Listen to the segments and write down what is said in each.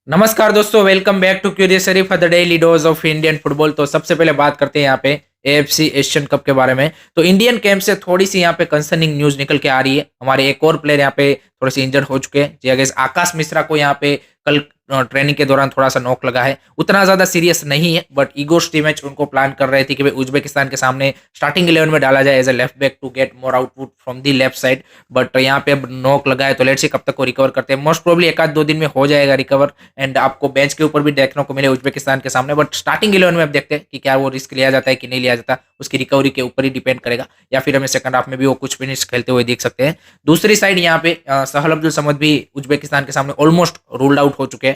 नमस्कार दोस्तों, welcome back to Curious Sharif for the daily dose of Indian football. तो सबसे पहले बात करते हैं यहाँ पे एएफसी एशियन कप के बारे में। तो इंडियन कैंप से थोड़ी सी यहाँ पे कंसर्निंग न्यूज निकल के आ रही है। हमारे एक और प्लेयर यहाँ पे थोड़े से इंजर्ड हो चुके हैं, जी अगेंस्ट आकाश मिश्रा को यहाँ पे कल ट्रेनिंग के दौरान थोड़ा सा नॉक लगा है। उतना ज्यादा सीरियस नहीं है, बट ईगो मैच उनको प्लान कर रहे थे कि भाई उज्बेकिस्तान के सामने स्टार्टिंग 11 में डाला जाए as a left back to get more output from the left side. But यहाँ पे अब नॉक लगा है, तो लेट्स सी कब तक वो रिकवर करते हैं। मोस्ट प्रोबली एक आध दो दिन में हो जाएगा रिकवर, एंड आपको बेंच के ऊपर भी देखने को मिले उज्बेकिस्तान के सामने। बट स्टार्टिंग 11 में अब देखते हैं कि क्या वो रिस्क लिया जाता है कि नहीं लिया जाता, उसकी रिकवरी के ऊपर ही डिपेंड करेगा, या फिर हमें सेकंड हाफ में भी वो कुछ फिनिश खेलते हुए देख सकते हैं। दूसरी साइड यहाँ पे सहल अब्दुल समद भी उज्बेकिस्तान के सामने ऑलमोस्ट रूल्ड आउट हो चुके हैं।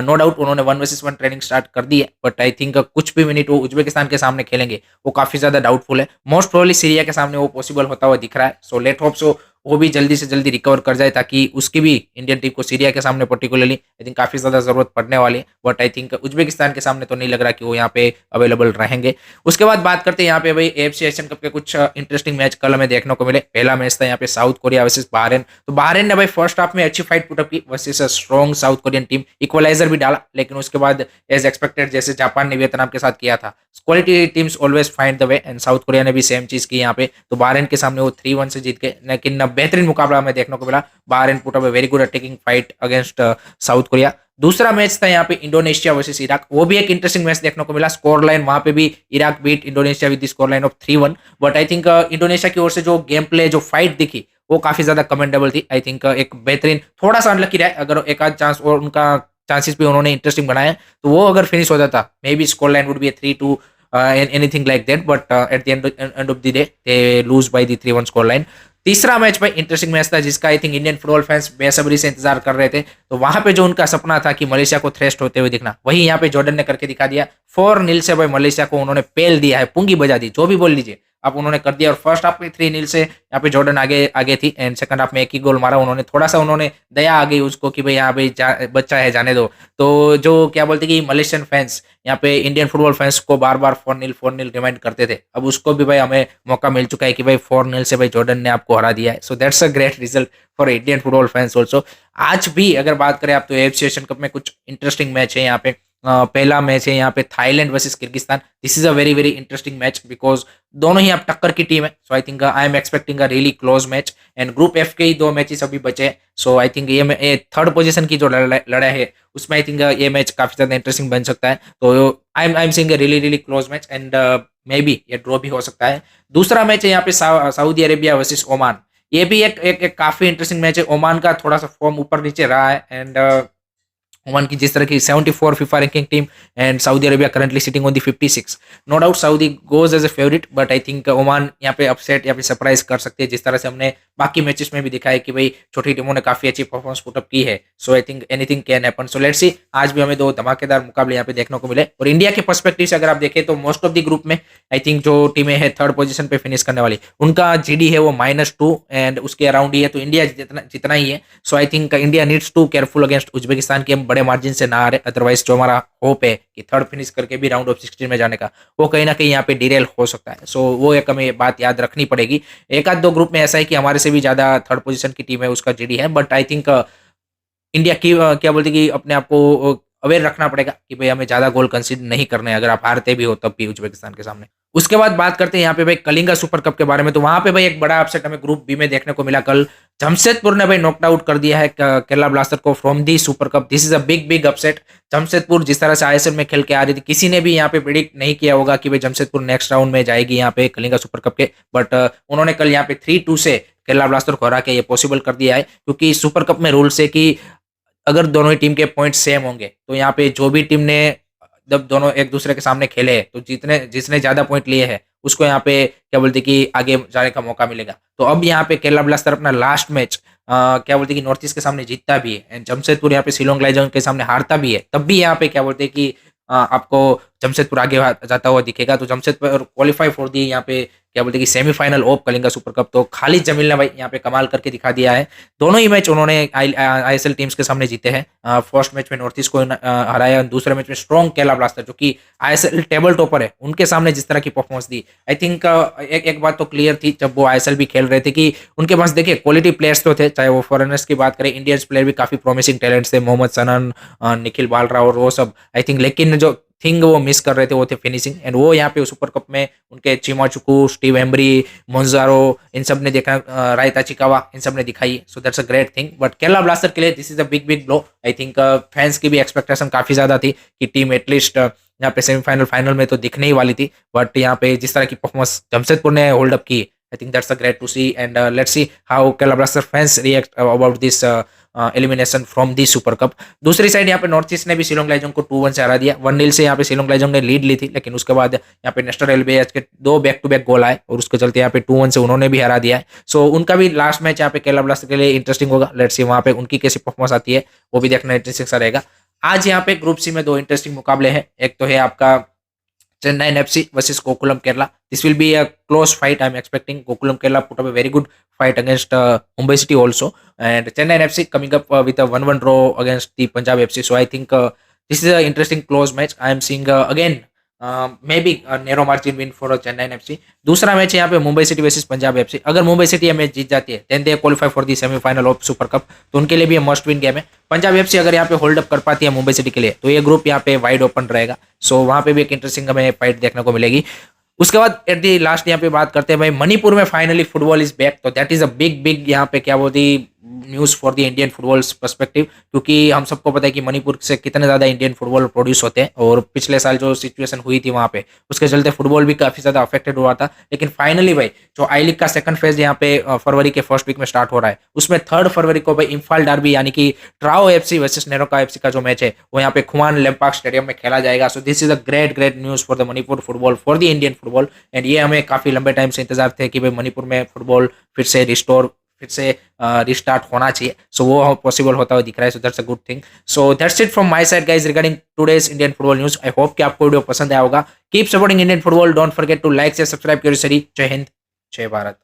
नो डाउट उन्होंने 1 वर्सेस 1 ट्रेनिंग स्टार्ट कर दी है, बट आई थिंक कुछ भी मिनट वो उज्बेकिस्तान के सामने खेलेंगे वो काफी ज्यादा डाउटफुल है। मोस्ट प्रोबली सीरिया के सामने वो पॉसिबल होता हुआ दिख रहा है। सो लेट होप सो वो भी जल्दी से जल्दी रिकवर कर जाए, ताकि उसकी भी इंडियन टीम को सीरिया के सामने पर्टिकुलरली आई थिंक काफी ज्यादा जरूरत पड़ने वाली है। बट आई थिंक उज्बेकिस्तान के सामने तो नहीं लग रहा कि वो यहाँ पे अवेलेबल रहेंगे। उसके बाद बात करते हैं यहाँ पे भाई एएफसी एशियन कप के कुछ इंटरेस्टिंग मैच कल हमें देखने को मिले। पहला मैच था यहाँ पे साउथ कोरिया वर्सेस बहरीन। तो बहरीन ने भाई फर्स्ट हाफ में अच्छी फाइट पुटअप की versus a strong South Korean team, equaliser भी डाला, लेकिन उसके बाद एज एक्सपेक्टेड जैसे जापान ने वियतनाम के साथ किया था, quality teams always find the way, and South Korea ने भी सेम चीज की यहाँ पे। तो बहरीन के सामने वो 3-1 से जीत गए, लेकिन बेहतरीन मुकाबला हमें देखने को मिला। Bahrain put up a very good attacking fight against south Korea. दूसरा मैच था यहाँ पे इंडोनेशिया वर्सेस इराक। वो भी एक इंटरेस्टिंग मैच देखने को मिला। स्कोर लाइन वहां पे भी Iraq beat Indonesia with the score line of 3-1। But I think Indonesia की ओर से जो गेम प्ले, जो फाइट दिखी, वो काफी ज्यादा कमेंडेबल थी। आई थिंक एक बेहतरीन, थोड़ा सा अनलकी रहा है, अगर एक आध चांस और उनका चांसेस भी उन्होंने इंटरेस्टिंग बनाए तो वो अगर फिनिश हो जाता, may be score line would be 3-2 anything like that, but at the end of the day they lose by the 3-1 score line। तीसरा मैच भाई इंटरेस्टिंग मैच था, जिसका I think Indian football fans बेसब्री से इंतजार कर रहे थे। तो वहां पे जो उनका सपना था कि मलेशिया को थ्रेस्ट होते हुए दिखना, वही यहाँ पे जॉर्डन ने करके दिखा दिया। 4-0 से भाई मलेशिया को उन्होंने पेल दिया है, पुंगी बजा दी, जो भी बोल लीजिए आप, उन्होंने कर दिया। और फर्स्ट हाफ में 3-0 से यहाँ पे जॉर्डन आगे आगे थी, एंड सेकंड हाफ में एक ही गोल मारा उन्होंने। थोड़ा सा उन्होंने दया आ गई उसको कि भाई यहाँ भाई बच्चा है, जाने दो। तो जो क्या बोलते कि मलेशियन फैंस यहाँ पे इंडियन फुटबॉल फैंस को बार बार 4-0 रिमाइंड करते थे, अब उसको भी भाई हमें मौका मिल चुका है कि भाई 4-0 से भाई जॉर्डन ने आपको हरा दिया है। So that's a great result for Indian football fans also. आज भी अगर बात करें आप, तो एएफसी एशियन कप में कुछ इंटरेस्टिंग मैच है यहाँ पे। पहला मैच है यहाँ पे Thailand versus Kyrgyzstan. This is a very very interesting match, because दोनों ही आप टक्कर की टीम है। So I think I am expecting a really close match, and group F के ही दो मैचेस अभी बचे हैं। सो आई थिंक ये थर्ड पोजीशन की जो लड़ाई है, उसमें आई थिंक ये मैच काफी ज्यादा इंटरेस्टिंग बन सकता है। तो I am seeing a really really close match, and may be ये ड्रॉ भी हो सकता है। दूसरा मैच है यहाँ पे सऊदी अरेबिया वर्सेस ओमान। ये भी एक काफी इंटरेस्टिंग मैच है। ओमान का थोड़ा सा फॉर्म ऊपर नीचे रहा है, एंड ओमान की जिस तरह की 74 FIFA ranking team, and Saudi Arabia currently sitting on the 56। No doubt Saudi goes as a favourite, but I think Oman यहाँ पे अपसेट या फिर सरप्राइज कर सकते हैं, जिस तरह से हमने बाकी मैचेस में भी दिखा है कि भाई छोटी टीमों ने काफी अच्छी परफॉर्मेंस पुटअप की है। So I think anything can happen. So let's see, आज भी हमें दो धमाकेदार मुकाबले यहाँ पे देखने को मिले। और इंडिया के पर्सपेक्टिव से अगर आप देखें, तो मोस्ट ऑफ द ग्रुप में आई थिंक जो टीमें हैं थर्ड पोजीशन पे फिनिश करने वाली, उनका जीडी है वो -2 एंड उसके अराउंड ही है। तो इंडिया जितना ही है। So I think India needs to careful against Uzbekistan की, हम बड़े मार्जिन से ना आ रहे। अदरवाइज जो हमारा होप है कि थर्ड फिनिश करके भी राउंड ऑफ 16 में जाने का, वो कहीं ना कहीं यहाँ पे डिरेल हो सकता है। सो वो एक हमें बात याद रखनी पड़ेगी। एक आध दो ग्रुप में ऐसा है कि हमारे से भी ज्यादा थर्ड पोजीशन की टीम है, उसका जीडी है। बट आई थिंक इंडिया की क्या बोलते कि अपने आप को अवेयर रखना पड़ेगा कि भाई हमें ज्यादा गोल कंसीडर नहीं करने, अगर आप हारते भी हो तब भी उज्बेकिस्तान के सामने। उसके बाद बात करते हैं यहाँ पे भाई कलिंगा सुपर कप के बारे में। तो वहां पे भाई एक बड़ा अपसेट हमें ग्रुप बी में देखने को मिला कल। जमशेदपुर ने भाई नॉकड आउट कर दिया है केरला ब्लास्टर को from the Super cup. This is a big big upset. Jamshedpur जिस तरह से आईएसएल में खेल के आ रही थी, किसी ने भी यहाँ पे प्रिडिक्ट नहीं किया होगा कि भाई जमशेदपुर नेक्स्ट राउंड में जाएगी यहाँ पे कलिंगा सुपर कप के। बट उन्होंने कल यहाँ पे 3-2 से केरला ब्लास्टर को हरा के ये पॉसिबल कर दिया है, क्योंकि सुपर कप में रूल्स है कि अगर दोनों ही टीम के पॉइंट सेम होंगे, तो यहाँ पे जो भी टीम ने, जब दोनों एक दूसरे के सामने खेले, तो जिसने ज्यादा पॉइंट लिए हैं उसको यहाँ पे क्या बोलते कि आगे जाने का मौका मिलेगा। तो अब यहाँ पे केरला ब्लास्टर अपना लास्ट मैच क्या बोलते कि नॉर्थ ईस्ट के सामने जीतता भी है, एंड जमशेदपुर यहाँ पे शिलोंग लाइजन के सामने हारता भी है, तब भी यहाँ पे क्या बोलते कि आपको जमशेदपुर आगे जाता हुआ दिखेगा। तो जमशेदपुर क्वालिफाई फॉर दी यहाँ पे क्या बोलते हैं कि semifinal of Kalinga super Cup. तो खालिद जमील ने भाई यहाँ पे कमाल करके दिखा दिया है। दोनों ही मैच उन्होंने आईएसएल टीम्स के सामने जीते हैं। फर्स्ट मैच में नॉर्थ ईस्ट को हराया, दूसरे मैच में स्ट्रॉन्ग केरला ब्लास्टर जो कि आईएसएल टेबल टॉपर है, उनके सामने जिस तरह की परफॉर्मेंस दी, आई थिंक एक बात तो क्लियर थी जब वो आईएसएल भी खेल रहे थे कि उनके पास देखिए क्वालिटी प्लेयर्स तो थे, चाहे वो फॉरेनर्स की बात करें, इंडियंस प्लेयर भी काफी प्रोमिसिंग टैलेंट्स थे, मोहम्मद सनन, निखिल बालरा और वो सब, आई थिंक। लेकिन जो थिंग वो मिस कर रहे थे वो थे फिनिशिंग, एंड वो यहाँ पे सुपर कप में उनके चिमाचुकू, स्टीव एम्बरी, मोन्जारो, इन सब ने देखा, रायता चिकावा, इन सब ने दिखाई। सो that's a great thing. But Kerala blaster के लिए this is a big big blow. I think fans की भी एक्सपेक्टेशन काफी ज्यादा थी कि टीम एटलीस्ट यहाँ पे सेमीफाइनल फाइनल में तो दिखने ही वाली थी। बट यहाँ पे जिस तरह की परफॉर्मेंस जमशेदपुर ने होल्ड अप की, I think that's a great to see, and let's see how Kerala Blaster fans react about this elimination from the Super Cup. दूसरी साइड यहाँ पे नॉर्थ ईस्ट ने भी शिलोंग लाइजोंग को 2-1 से हरा दिया। 1-0 से यहाँ पे शिलोंग लाइजोंग ने लीड ली थी, लेकिन उसके बाद यहाँ पे नेस्टर एलबीएच के 2 बैक टू बैक गोल आए और उसके चलते यहाँ पे 2-1 से उन्होंने भी हरा दिया है। सो उनका भी लास्ट मैच यहाँ पे केरला ब्लास्टर के लिए इंटरेस्टिंग होगा। लेट्स सी वहाँ पे उनकी कैसी परफॉर्मेंस आती है, वो भी देखना इंटरेस्टिंग सा रहेगा। आज यहाँ पे ग्रुप सी में 2 इंटरेस्टिंग मुकाबले हैं। एक तो है आपका Chennai FC versus Gokulam Kerala. This will be a close fight. I'm expecting Gokulam Kerala put up a very good fight against Mumbai City also, and Chennai FC coming up with a 1-1 draw against the Punjab FC. So I think this is an interesting close match. I am seeing again maybe a narrow margin win for Chennai FC. दूसरा match है यहाँ पे Mumbai City versus Punjab FC. अगर Mumbai City ये match जीत जाती है then they qualify for the semifinal of Super Cup, तो उनके लिए भी मस्ट विन गेम है। पंजाब एफसी अगर यहाँ पे होल्ड अप कर पाती है मुंबई सिटी के लिए, तो ये ग्रुप यहाँ पे वाइड ओपन रहेगा। सो वहाँ पे भी एक इंटरेस्टिंग हमें फाइट देखने को मिलेगी। उसके बाद एट दी लास्ट यहाँ पे बात करते हैं भाई, मणिपुर में फाइनली फुटबॉल इज बैक। तो that is a big big यहाँ पे क्या बोलती news for the Indian football perspective, क्योंकि हम सबको पता है कि मणिपुर से कितने ज़्यादा इंडियन फुटबॉल प्रोड्यूस होते हैं, और पिछले साल जो सिचुएशन हुई थी वहाँ पे उसके चलते फुटबॉल भी काफ़ी ज़्यादा अफेक्टेड हुआ था। लेकिन फाइनली भाई जो आई लीग का सेकंड फेज यहाँ पे फरवरी के फर्स्ट वीक में स्टार्ट हो रहा है, उसमें 3 फरवरी को भाई इम्फाल डार्बी यानी कि ट्राओ एफसी वर्सेस नेरोका एफसी का जो मैच है वो यहाँ पे खुमान लेम्पाक स्टेडियम में खेला जाएगा। So this is a great great news for the Manipur football, for the Indian football. And ये हमें काफ़ी लंबे टाइम से इंतजार थे कि भाई मणिपुर में फुटबॉल फिर से रिस्टार्ट होना चाहिए। सो वो पॉसिबल होता हुआ दिख रहा है। So that's a good thing. So that's it from my side guys regarding today's Indian football news. I hope कि आपको वीडियो पसंद आया होगा। Keep supporting Indian football, don't forget to like से सब्सक्राइब करिए। जय हिंद, जय भारत।